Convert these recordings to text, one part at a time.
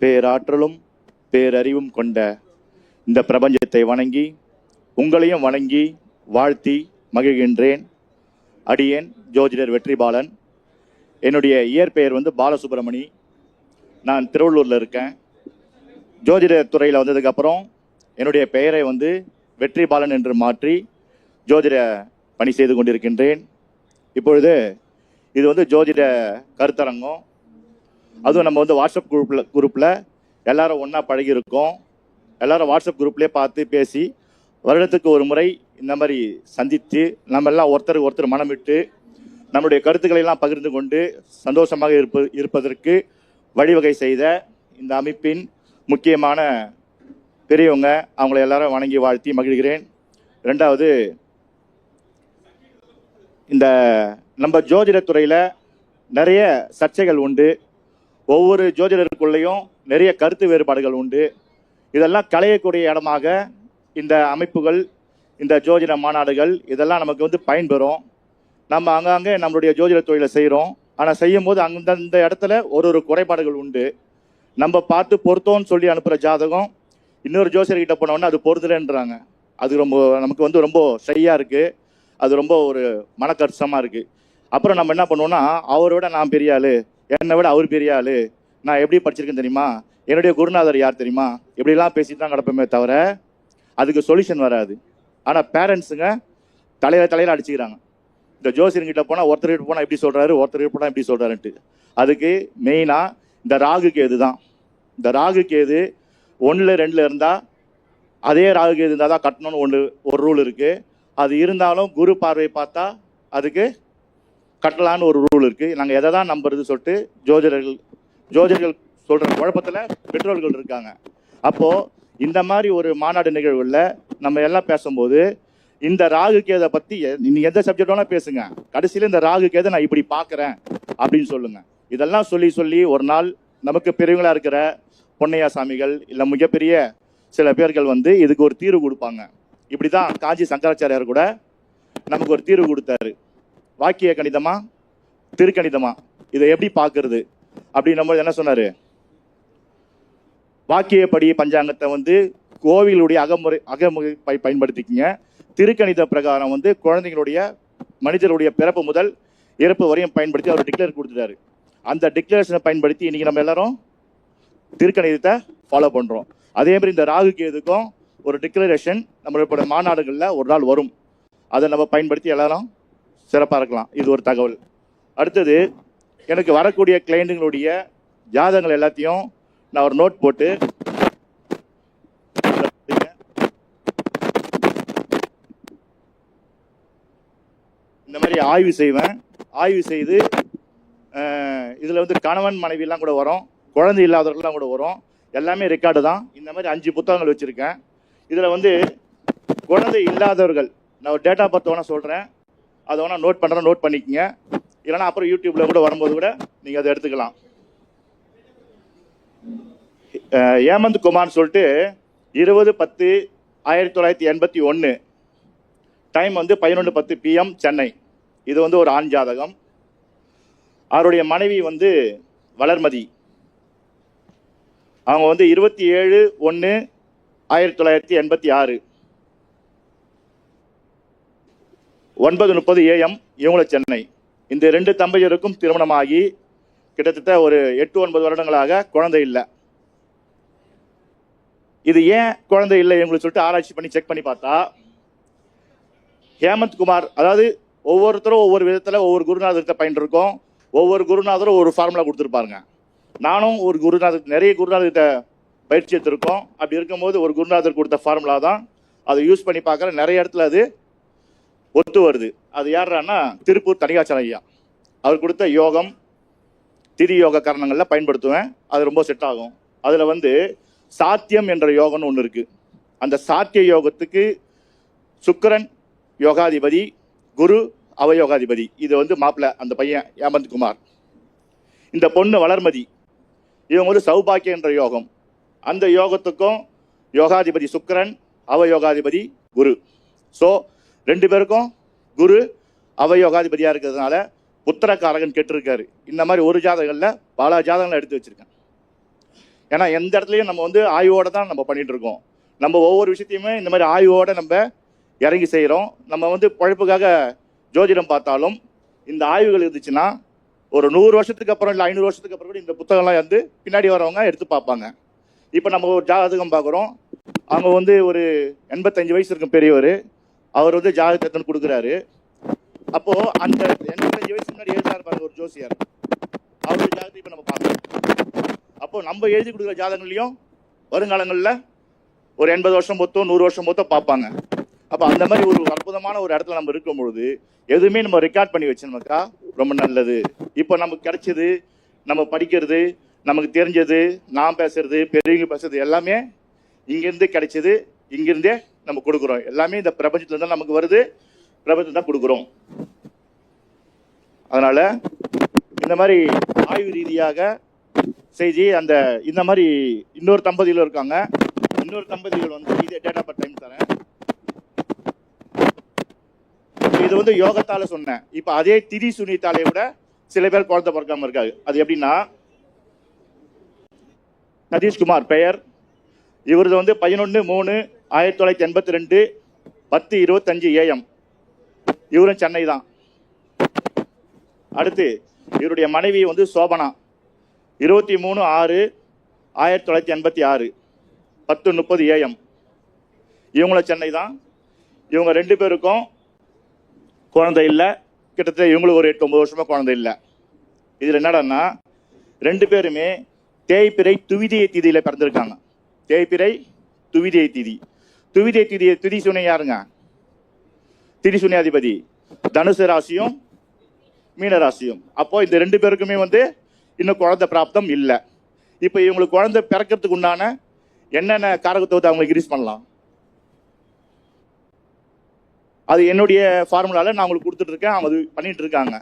பேராற்றலும் பேரறிவும் கொண்ட இந்த பிரபஞ்சத்தை வணங்கி உங்களையும் வணங்கி வாழ்த்தி மகிழ்கின்றேன். அடியேன் ஜோதிடர் வெற்றிபாலன். என்னுடைய இயற்பெயர் பாலசுப்ரமணி. நான் திருவள்ளூரில் இருக்கேன். ஜோதிட துறையில் வந்ததுக்கப்புறம் என்னுடைய பெயரை வெற்றிபாலன் என்று மாற்றி ஜோதிட பணி செய்து கொண்டிருக்கின்றேன். இப்பொழுது இது ஜோதிட கருத்தரங்கம். அதுவும் நம்ம வாட்ஸ்அப் குரூப்பில் எல்லாரும் ஒன்றா பழகியிருக்கோம். எல்லாரும் வாட்ஸ்அப் குரூப்லேயே பார்த்து பேசி வருடத்துக்கு ஒரு முறை இந்த மாதிரி சந்தித்து நம்ம எல்லாம் ஒருத்தருக்கு ஒருத்தர் மனமிட்டு நம்முடைய கருத்துக்களை எல்லாம் பகிர்ந்து கொண்டு சந்தோஷமாக இருப்பதற்கு வழிவகை செய்த இந்த அமைப்பின் முக்கியமான பெரியவங்க, அவங்களை எல்லாரும் வணங்கி வாழ்த்தி மகிழ்கிறேன். ரெண்டாவது, இந்த நம்ம ஜோதிடத்துறையில் நிறைய சர்ச்சைகள் உண்டு. ஒவ்வொரு ஜோதிடருக்குள்ளேயும் நிறைய கருத்து வேறுபாடுகள் உண்டு. இதெல்லாம் களையக்கூடிய இடமாக இந்த அமைப்புகள், இந்த ஜோதிட மாநாடுகள் இதெல்லாம் நமக்கு பயன்பெறும். நம்ம அங்கங்கே நம்மளுடைய ஜோதிட தொழிலை செய்கிறோம். ஆனால் செய்யும் போது அந்தந்த இடத்துல ஒரு குறைபாடுகள் உண்டு. நம்ம பார்த்து பொருத்தோன்னு சொல்லி அனுப்புகிற ஜாதகம் இன்னொரு ஜோசியர்கிட்ட போனோன்னா அது பொருத்தலைன்றாங்க. அது நமக்கு ரொம்ப ஷையாக இருக்குது. அது ரொம்ப ஒரு மனக்கஷ்டமாக இருக்குது. அப்புறம் நம்ம என்ன பண்ணுவோம்னா, அவரோட நான் பெரிய ஆள், என்னை விட அவர் பெரிய ஆள், நான் எப்படி படிச்சிருக்கேன்னு தெரியுமா, என்னுடைய குருநாதர் யார் தெரியுமா, இப்படிலாம் பேசிட்டு தான் கிடப்போமே தவிர அதுக்கு சொல்யூஷன் வராது. ஆனால் பேரண்ட்ஸுங்க தலையில் அடிச்சுக்கிறாங்க. இந்த ஜோசியர்கிட்ட போனால் ஒருத்தர்கிட்ட போனால் இப்படி சொல்கிறாரு, ஒருத்தர்கிட்ட போனால் இப்படி சொல்கிறாருன்ட்டு. அதுக்கு மெயினாக இந்த ராகு கேது தான். இந்த ராகு கேது 1, 2 இருந்தால் அதே ராகு கேது இருந்தால் தான் கட்டணும்னு ஒரு ரூல் இருக்குது. அது இருந்தாலும் குரு பார்வை பார்த்தா அதுக்கு கட்டலான்னு ஒரு ரூல் இருக்குது. நாங்கள் எதை தான் நம்புறது சொல்லிட்டு ஜோதிடர்கள் சொல்கிற குழப்பத்தில் பெற்றோர்கள் இருக்காங்க. அப்போது இந்த மாதிரி ஒரு மாநாடு நிகழ்வுகளில் நம்ம எல்லாம் பேசும்போது இந்த ராகு கேதை பற்றி நீங்கள் எந்த சப்ஜெக்ட் வேணால் பேசுங்க, கடைசியில் இந்த ராகு கேதை நான் இப்படி பார்க்குறேன் அப்படின்னு சொல்லுங்கள். இதெல்லாம் சொல்லி ஒரு நாள் நமக்கு பெரியவங்களாக இருக்கிற பொன்னையா சாமிகள் இல்லை மிகப்பெரிய சில பேர்கள் இதுக்கு ஒரு தீர்வு கொடுப்பாங்க. இப்படி தான் காஞ்சி சங்கராச்சாரியார் கூட நமக்கு ஒரு தீர்வு கொடுத்தாரு. வாக்கிய கணிதமா திருக்கணிதமா இதை எப்படி பார்க்கறது அப்படின்னும் போது என்ன சொன்னார், வாக்கியப்படி பஞ்சாங்கத்தை கோவிலுடைய அகமுறை பயன்படுத்திக்கிங்க. திருக்கணித பிரகாரம் குழந்தைங்களுடைய மனிதருடைய பிறப்பு முதல் இறப்பு வரையும் பயன்படுத்தி அவர் டிக்ளேர் கொடுத்துட்டாரு. அந்த டிக்ளரேஷனை பயன்படுத்தி இன்னைக்கு நம்ம எல்லாரும் திருக்கணிதத்தை ஃபாலோ பண்ணுறோம். அதே மாதிரி இந்த ராகு கேதுக்கும் ஒரு டிக்ளரேஷன் நம்மளுடைய மாநாடுகளில் ஒரு நாள் வரும். அதை நம்ம பயன்படுத்தி எல்லாரும் சிறப்பாக இருக்கலாம். இது ஒரு தகவல். அடுத்தது, எனக்கு வரக்கூடிய கிளைண்ட்டுங்களுடைய ஜாதகங்கள் எல்லாத்தையும் நான் ஒரு நோட் போட்டு இந்த மாதிரி ஆய்வு செய்வேன். ஆய்வு செய்து இதில் கணவன் மனைவியெல்லாம் கூட வரும், குழந்தை இல்லாதவர்கள்லாம் கூட வரும். எல்லாமே ரெக்கார்டு தான். இந்த மாதிரி 5 புத்தகங்கள் வச்சுருக்கேன். இதில் குழந்தை இல்லாதவர்கள் நான் ஒரு டேட்டா பர்த் வேணால் சொல்கிறேன், அதை வேணால் நோட் பண்ணிக்கங்க. இல்லைனா அப்புறம் யூடியூப்பில் கூட வரும்போது கூட நீங்கள் அதை எடுத்துக்கலாம். ஹேமந்த் குமார்னு சொல்லிட்டு 20/10/1981 டைம் 11:10 PM சென்னை. இது ஒரு ஆண் ஜாதகம். அவருடைய மனைவி வளர்மதி. அவங்க 27/1/1986 9:30 AM இவங்கள சென்னை. இந்த 2 தம்பதியருக்கும் திருமணமாகி கிட்டத்தட்ட ஒரு 8-9 வருடங்களாக குழந்தை இல்லை. இது ஏன் குழந்தை இல்லை இவங்களுக்கு சொல்லிட்டு ஆராய்ச்சி பண்ணி செக் பண்ணி பார்த்தா, ஹேமந்த் குமார், அதாவது ஒவ்வொருத்தரும் ஒவ்வொரு விதத்தில் ஒவ்வொரு குருநாதர்கிட்ட பயின்றிருக்கோம். ஒவ்வொரு குருநாதரும் ஒரு ஃபார்முலா கொடுத்துருப்பாருங்க. நானும் ஒரு நிறைய குருநாதர்கிட்ட பயிற்சி எடுத்திருக்கோம். அப்படி இருக்கும்போது ஒரு குருநாதர் கொடுத்த ஃபார்முலா தான் அதை யூஸ் பண்ணி பார்க்குற நிறைய இடத்துல அது ஒத்து வருது. அது யாருன்னா திருப்பூர் தனிகாச்சலம் ஐயா. அவர் கொடுத்த யோகம் திதி யோக காரணங்களில் பயன்படுத்துவேன். அது ரொம்ப செட் ஆகும். அதில் சாத்தியம் என்ற யோகம்னு ஒன்று இருக்குது. அந்த சாத்திய யோகத்துக்கு சுக்கிரன் யோகாதிபதி, குரு அவயோகாதிபதி. இது மாப்பிள்ளை அந்த பையன் ஹேமந்த் குமார். இந்த பொண்ணு வளர்மதி. இவங்க சௌபாக்கியம் என்ற யோகம். அந்த யோகத்துக்கும் யோகாதிபதி சுக்கிரன், அவயோகாதிபதி குரு. ஸோ 2 பேருக்கும் குரு அவயோகாதிபதியாக இருக்கிறதுனால புத்திரக்காரகன் கெட்டிருக்காரு. இந்த மாதிரி ஒரு ஜாதகங்களில் பல ஜாதகங்களை எடுத்து வச்சிருக்கேன். ஏன்னா எந்த இடத்துலையும் நம்ம வந்து ஆய்வோட தான் நம்ம பண்ணிட்டு இருக்கோம். நம்ம ஒவ்வொரு விஷயத்தையுமே இந்த மாதிரி ஆய்வோட நம்ம இறங்கி செய்கிறோம். நம்ம வந்து பழப்புக்காக ஜோதிடம் பார்த்தாலும் இந்த ஆய்வுகள் இருந்துச்சுன்னா ஒரு 100 வருஷத்துக்கு அப்புறம் இல்லை 500 வருஷத்துக்கு அப்புறம் கூட இந்த புத்தகம்லாம் வந்து பின்னாடி வரவங்க எடுத்து பார்ப்பாங்க. இப்போ நம்ம ஒரு ஜாதகம் பார்க்குறோம், அவங்க வந்து ஒரு 85 வயசு இருக்கும் பெரியவர், அவர் வந்து ஜாதகத்தை கொடுக்குறாரு. அப்போ அந்த 85 வயசு முன்னாடி எழுதினார் பாருங்க ஒரு ஜோசியர், அவருடைய ஜாதகத்தை இப்போ நம்ம பார்க்கணும். அப்போ நம்ம எழுதி கொடுக்குற ஜாதகங்களையும் வருங்காலங்களில் ஒரு 80 வருஷம் பொத்தோ 100 வருஷம் பொத்தோ பார்ப்பாங்க. அப்போ அந்த மாதிரி ஒரு அற்புதமான ஒரு இடத்துல நம்ம இருக்கும் பொழுது எதுவுமே நம்ம ரெக்கார்ட் பண்ணி வச்சோம்னாக்கா ரொம்ப நல்லது. இப்போ நமக்கு கிடைச்சது, நம்ம படிக்கிறது, நமக்கு தெரிஞ்சது, நான் பேசுறது, பெரியவங்க பேசுறது எல்லாமே இங்கேருந்து கிடைச்சது, இங்கிருந்தே நம்ம கொடுக்குறோம். எல்லாமே இந்த பிரபஞ்சத்துல தான் நமக்கு வருது, பிரபஞ்சத்தை தான் கொடுக்குறோம். அதனால இந்த மாதிரி ஆய்வு ரீதியாக செய்தி அந்த இந்த மாதிரி இன்னொரு தம்பதிகள் இருக்காங்க. இன்னொரு தம்பதிகள் வந்து இதே டேட்டா பர் டைம் தரேன். இது வந்து யோகத்தால சொன்னேன். இப்ப அதே திரி சுனித்தாலே விட சில பேர் குழந்தை பிறக்காம இருக்காது. அது எப்படின்னா, சதீஷ்குமார் பெயர், இவரது வந்து 11/3/1982 10:25 AM. இவரும் சென்னை தான். அடுத்து இவருடைய மனைவி வந்து சோபனா, 23/6/1986 10:30 AM. இவங்களும் சென்னை தான். இவங்க 2 பேருக்கும் குழந்தை இல்லை. கிட்டத்தட்ட இவங்களுக்கு ஒரு 8-9 வருஷமா குழந்தை இல்லை. இதில் என்னடான்னா 2 பேருமே தேய்பிறை துவிதியை திதியில பிறந்திருக்காங்க. தேய்பிறை துவிதியை திதி. துவிதியை திதியை திதி சுனை யாருங்க? திதி சுனியாதிபதி தனுசு ராசியும் மீன ராசியும். அப்போ இந்த 2 பேருக்குமே வந்து இன்னும் குழந்தை பிராப்தம் இல்லை. இப்போ இவங்களுக்கு குழந்தை பிறக்கிறதுக்கு உண்டான என்னென்ன காரகத்துவத்தை அவங்களுக்கு இன்க்ரீஸ் பண்ணலாம், அது என்னுடைய ஃபார்முலாவில் நான் உங்களுக்கு கொடுத்துட்டு இருக்கேன். அவங்க அது பண்ணிட்டு இருக்காங்க.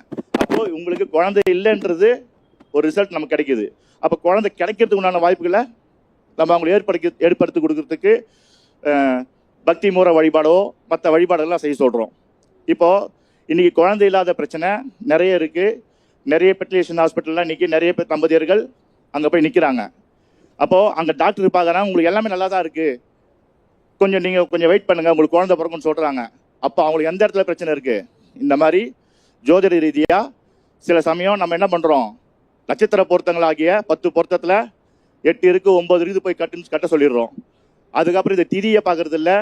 அப்போ உங்களுக்கு குழந்தை இல்லைன்றது ஒரு ரிசல்ட் நமக்கு கிடைக்குது. அப்போ குழந்தை கிடைக்கிறதுக்கு உண்டான வாய்ப்புகளை நம்ம அவங்களை ஏற்படுத்தி கொடுக்கறதுக்கு பக்தி மூல வழிபாடோ மற்ற வழிபாடுகள்லாம் செய்ய சொல்கிறோம். இப்போ இன்னைக்கு குழந்தை இல்லாத பிரச்சனை நிறைய இருக்கு. நிறைய பெர்டிலேஷன் ஹாஸ்பிட்டல்லாம் இன்னைக்கு நிறைய பேர் தம்பதியர்கள் அங்கே போய் நிற்கிறாங்க. அப்போ அங்கே டாக்டர் பார்க்குறாங்க, உங்களுக்கு எல்லாமே நல்லா தான் இருக்கு, நீங்கள் கொஞ்சம் வெயிட் பண்ணுங்க, உங்களுக்கு குழந்தை பிறக்கும்னு சொல்கிறாங்க. அப்போ அவங்களுக்கு எந்த இடத்துல பிரச்சனை இருக்கு? இந்த மாதிரி ஜோதிட ரீதியாக சில சமயம் நம்ம என்ன பண்ணுறோம், நட்சத்திர பொருத்தங்களாகிய 10 பொருத்தத்தில் 8 இருக்கு 9 இருக்குது போய் கட்ட சொல்லிடுறோம். அதுக்கப்புறம் இந்த திதியை பார்க்கறது இல்லை,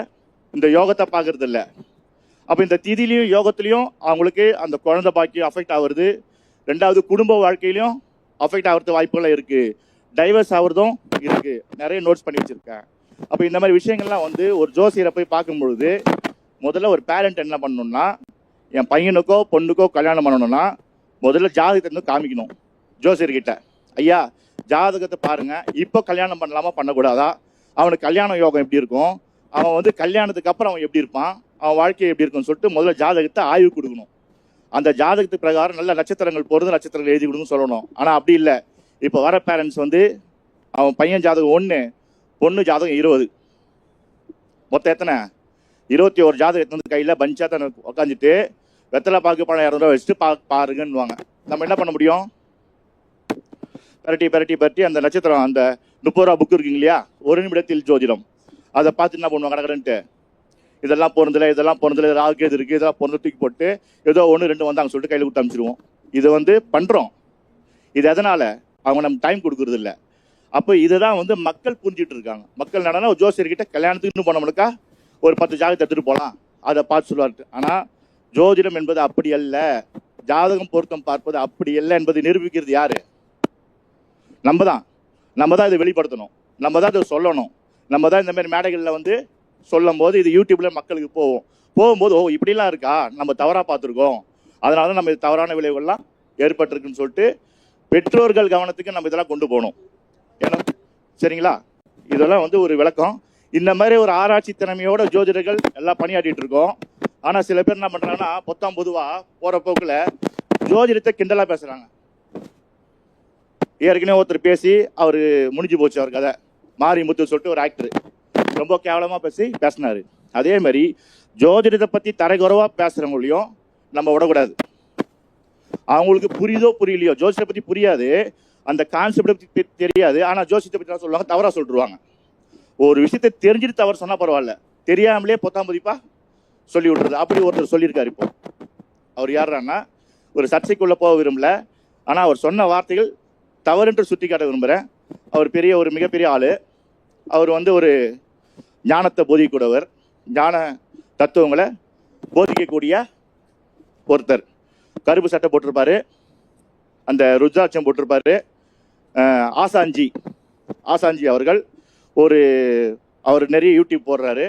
இந்த யோகத்தை பார்க்கறது இல்லை. அப்போ இந்த திதிலையும் யோகத்திலையும் அவங்களுக்கு அந்த குழந்தை பாக்கியம் அஃபெக்ட் ஆகுறது. 2வது குடும்ப வாழ்க்கையிலையும் அஃபெக்ட் ஆகிறது வாய்ப்புகள் இருக்கு. டைவர்ஸ் ஆகுறதும் இருக்கு. நிறைய நோட்ஸ் பண்ணி வச்சிருக்கேன். அப்போ இந்த மாதிரி விஷயங்கள்லாம் வந்து ஒரு ஜோசியரை போய் பார்க்கும் பொழுது முதல்ல ஒரு பேரண்ட் என்ன பண்ணணும்னா, என் பையனுக்கோ பொண்ணுக்கோ கல்யாணம் பண்ணணும்னா முதல்ல ஜாதகத்தை காமிக்கணும் ஜோசியர்கிட்ட. ஐயா ஜாதகத்தை பாருங்க, இப்போ கல்யாணம் பண்ணலாமா பண்ணக்கூடாதா, அவனுக்கு கல்யாண யோகம் எப்படி இருக்கும், அவன் வந்து கல்யாணத்துக்கு அப்புறம் அவன் எப்படி இருப்பான், அவன் வாழ்க்கை எப்படி இருக்குன்னு சொல்லிட்டு முதல்ல ஜாதகத்தை ஆய்வு கொடுக்கணும். அந்த ஜாதகத்துக்கு பிரகாரம் நல்ல நட்சத்திரங்கள் பொருந்த நட்சத்திரங்கள் எழுதி கொடுன்னு சொல்லணும். ஆனால் அப்படி இல்லை. இப்போ வர பேரண்ட்ஸ் வந்து அவன் பையன் ஜாதகம் 1, பொண்ணு ஜாதகம் 20, மொத்தம் எத்தனை 21 ஜாதகத்தை வந்து கையில் பஞ்சா தான் உட்காந்துட்டு வெத்தலை பாக்கு பணம் 200 ரூபா வச்சுட்டு பாருங்கன்னுவாங்க. நம்ம என்ன பண்ண முடியும்? பரட்டி அந்த நட்சத்திரம் அந்த 30 ரூபா புக்கு இருக்குங்க இல்லையா, 1 நிமிடத்தில் ஜோதிடம், அதை பார்த்து என்ன பண்ணுவாங்க, கடற்கடன்ட்டு இதெல்லாம் பொருந்தல ராகு எது இருக்கு, இதெல்லாம் பொருந்த தூக்கி போட்டு ஏதோ 1 2 வந்தாங்க சொல்லிட்டு கையில் கொடுத்து அனுப்பிச்சிடுவோம். இது வந்து பண்றோம். இது எதனால? அவங்க நம்ம டைம் கொடுக்கறது இல்லை. அப்போ இதுதான் வந்து மக்கள் புரிஞ்சிட்டு இருக்காங்க. மக்கள் நடனா ஒரு ஜோசியர்கிட்ட கல்யாணத்துக்குன்னு போனோம்னாக்கா ஒரு 10 ஜாதகத்தை எடுத்துட்டு போகலாம், அதை பார்த்து சொல்லுவாரு. ஆனால் ஜோதிடம் என்பது அப்படி அல்ல. ஜாதகம் பொருத்தம் பார்ப்பது அப்படி இல்லை என்பதை நிரூபிக்கிறது யாரு? நம்ம தான் இதை வெளிப்படுத்தணும், நம்ம தான் இதை சொல்லணும், நம்ம தான் இந்த மாதிரி மேடைகளில் வந்து சொல்லும் போது இது யூடியூப்ல மக்களுக்கு போகும்போது ஓ இப்படிலாம் இருக்கா, நம்ம தவறாக பார்த்துருக்கோம், அதனால தான் நம்ம தவறான விளைவுகள்லாம் ஏற்பட்டிருக்குன்னு சொல்லிட்டு பெற்றோர்கள் கவனத்துக்கு நம்ம இதெல்லாம் கொண்டு போகணும். ஏன்னா சரிங்களா, இதெல்லாம் வந்து ஒரு விளக்கம். இந்த மாதிரி ஒரு ஆராய்ச்சி திறமையோட ஜோதிடர்கள் எல்லாம் பணியாற்றிட்டு இருக்கோம். ஆனால் சில பேர் என்ன பண்றாங்கன்னா பொதுவாக போற போக்குல ஜோதிடத்தை கிண்டலா பேசுறாங்க. ஏற்கனவே ஒருத்தர் பேசி அவரு முடிஞ்சு போச்சு அவர் கதை, மாரிமுத்து சொல்லிட்டு ஒரு ஆக்டர் ரொம்ப கேவலமா பேசினாரு. அதே மாதிரி ஜோதிடத்தை பத்தி தரைக்குறவா பேசுறவங்களையும் நம்ம விடக்கூடாது. அவங்களுக்கு புரியுதோ புரியலையோ, ஜோதிடத்தை பத்தி புரியாது, அந்த கான்செப்ட் தெரியாது. ஆனா ஜோசியத்தை பத்தி சொல்லுவாங்க, தவறா சொல்லிடுவாங்க. ஒரு விஷயத்தை தெரிஞ்சுட்டு தவறு சொன்னா பரவாயில்ல, தெரியாமலே பொத்தாம் பதிப்பா சொல்லி விட்டுறது. அப்படி ஒருத்தர் சொல்லியிருக்காரு. இப்போ அவர் யாருன்னா, ஒரு சர்ச்சைக்குள்ள போக விரும்பல, ஆனா அவர் சொன்ன வார்த்தைகள் தவறுன்று சுட்டி காட்ட விரும்புகிறேன். அவர் ஒரு மிகப்பெரிய ஆளு. அவர் ஒரு ஞானத்தை போதிக்கூடவர், ஞான தத்துவங்களை போதிக்கக்கூடிய ஒருத்தர். கருப்பு சட்டை போட்டிருப்பாரு, அந்த ருத்ராட்சம் போட்டிருப்பாரு. ஆசாஞ்சி அவர்கள் அவர் நிறைய யூடியூப் போடுறாரு.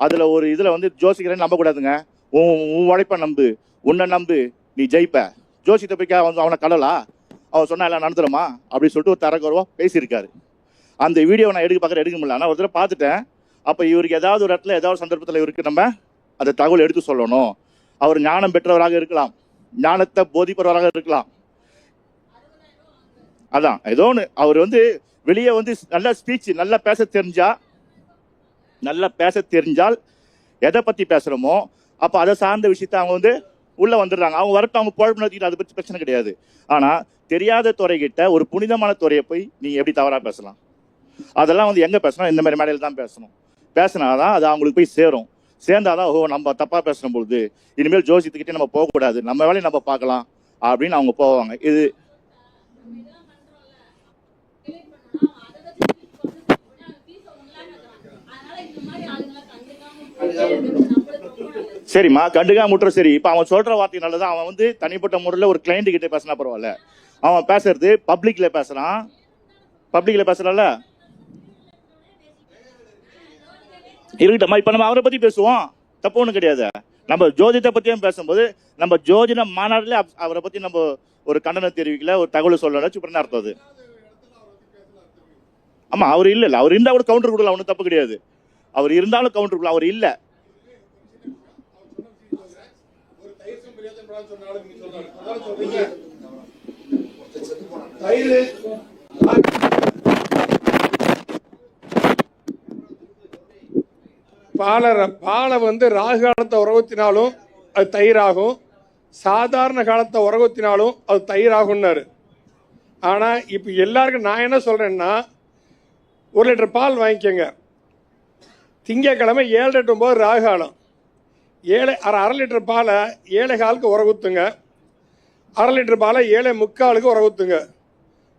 அதுல ஒரு இதுல ஜோசிக்கிறேன்னு நம்ப கூடாதுங்க, உன் உழைப்ப நம்பு, உன்னை நம்பு, நீ ஜெயிப்ப. ஜோசியத்தை போய் அவனை கடலா, அவன் சொன்னா எல்லாம் நடந்துருமா அப்படின்னு சொல்லிட்டு ஒரு தரக்குறவா பேசியிருக்காரு. அந்த வீடியோ நான் எடுக்க முடியல. ஆனால் ஒரு தடவை பார்த்துட்டேன். அப்போ இவருக்கு ஏதாவது ஒரு இடத்துல ஏதாவது சந்தர்ப்பத்தில் இவருக்கு நம்ம அந்த தகவல் எடுத்து சொல்லணும். அவர் ஞானம் பெற்றவராக இருக்கலாம், ஞானத்தை போதிப்பவராக இருக்கலாம். அதான் ஏதோ ஒன்று. அவர் வெளியே நல்ல ஸ்பீச், நல்லா பேச தெரிஞ்சால் எதை பற்றி பேசுகிறோமோ அப்போ அதை சார்ந்த விஷயத்த அவங்க உள்ள வந்துடுறாங்க. அவங்க வரட்டும், அவங்க பொழப்பு நடத்திக்கிட்டு அதை பற்றி பிரச்சனை கிடையாது. ஆனால் தெரியாத துறைகிட்ட ஒரு புனிதமான துறையை போய் நீங்கள் எப்படி தவறாக பேசலாம்? அதெல்லாம் எங்கே பேசணும்? இந்த மாதிரி மேடையில் தான் பேசணும். பேசினாதான் அது அவங்களுக்கு போய் சேரும். சேர்ந்தாதான் நம்ம தப்பாக பேசணும் பொழுது இனிமேல் ஜோசியத்துக்கிட்டே நம்ம போகக்கூடாது, நம்ம வேலையை நம்ம பார்க்கலாம் அப்படின்னு அவங்க போவாங்க. இது சரிம்மா, கண்டுக்காம முட்டுற. சரி, இப்ப அவன் சொல்ற வார்த்தை நல்லதான். அவன் தனிப்பட்ட முறையில் ஒரு கிளைண்ட் கிட்ட பேசினா பரவாயில்ல. அவன் பேசுறது பப்ளிக்ல பேசுறான். இருக்கட்டும், இப்ப நம்ம அவரை பத்தி பேசுவோம், தப்பு ஒண்ணும் கிடையாது. நம்ம ஜோதிடத்தை பத்தியும் பேசும்போது நம்ம ஜோதிட மாநாடுல அவரை பத்தி நம்ம ஒரு கண்டனம் தெரிவிக்கல, ஒரு தகவல் சொல்லணும் அர்த்தம் அது. ஆமா, அவர் இல்ல, அவர் இருந்தா கூட கவுண்டர் கொடுக்கலாம், ஒன்றும் தப்பு கிடையாது. அவர் இருந்தாலும் கவுண்டர் கொடுக்கலாம், அவர் இல்ல. பாலை ராகு காலத்தை உறவத்தினாலும் அது தயிராகும், சாதாரண காலத்தை உறவத்தினாலும் அது தயிராகும்னாரு. ஆனா இப்ப எல்லாருக்கும் நான் என்ன சொல்றேன்னா, 1 லிட்டர் பால் வாங்கிக்கோங்க. திங்கக்கிழமை 7 to 9 ராகு காலம். 1/2 லிட்டர் பாலை 7:15 உறவுத்துங்க. 1/2 லிட்டர் பாலை 7:45 உறவுத்துங்க.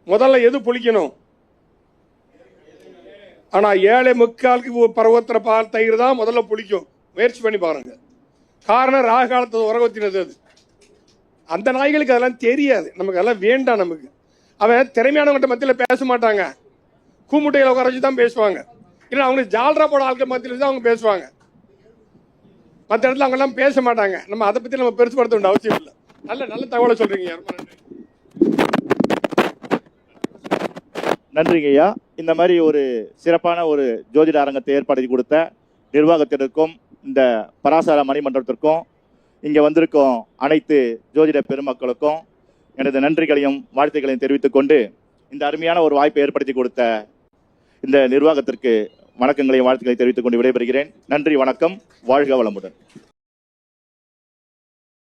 முதல்ல எது புளிக்கணும்? ஆனா 7:45 பருவத்திர பால் தயிர் தான் முதல்ல புளிக்கும். முயற்சி பண்ணி பாருங்க. காரணம் ராகு காலத்தை உறவத்தினது. அது அந்த நாய்களுக்கு அதெல்லாம் தெரியாது, நமக்கு அதெல்லாம் வேண்டாம். நமக்கு அவன் திறமையானவங்கிட்ட மத்தியில் பேச மாட்டாங்க, கூமுட்டைகளை உரைச்சி தான் பேசுவாங்க. இல்லை அவங்களுக்கு ஜால்ரா போட ஆட்கள் மத்தியில் தான் அவங்க பேசுவாங்க. மற்ற இடத்துல அவங்கெல்லாம் பேச மாட்டாங்க. நம்ம அதை பற்றி நம்ம பெருசுப்படுத்த வேண்டிய அவசியம் இல்லை. நல்ல தகவலை சொல்றீங்க. ரொம்ப நன்றி. நன்றிங்க ஐயா. இந்த மாதிரி ஒரு சிறப்பான ஒரு ஜோதிட அரங்கத்தை ஏற்படுத்தி கொடுத்த நிர்வாகத்திற்கும் இந்த பராசர மணிமன்றத்திற்கும் இங்கே வந்திருக்கும் அனைத்து ஜோதிட பெருமக்களுக்கும் எனது நன்றிகளையும் வாழ்த்துக்களையும் தெரிவித்துக் கொண்டு, இந்த அருமையான ஒரு வாய்ப்பை ஏற்படுத்தி கொடுத்த இந்த நிர்வாகத்திற்கு வணக்கங்களையும் வாழ்த்துக்களையும் தெரிவித்துக் கொண்டு விடைபெறுகிறேன். நன்றி, வணக்கம், வாழ்க வளமுடன்.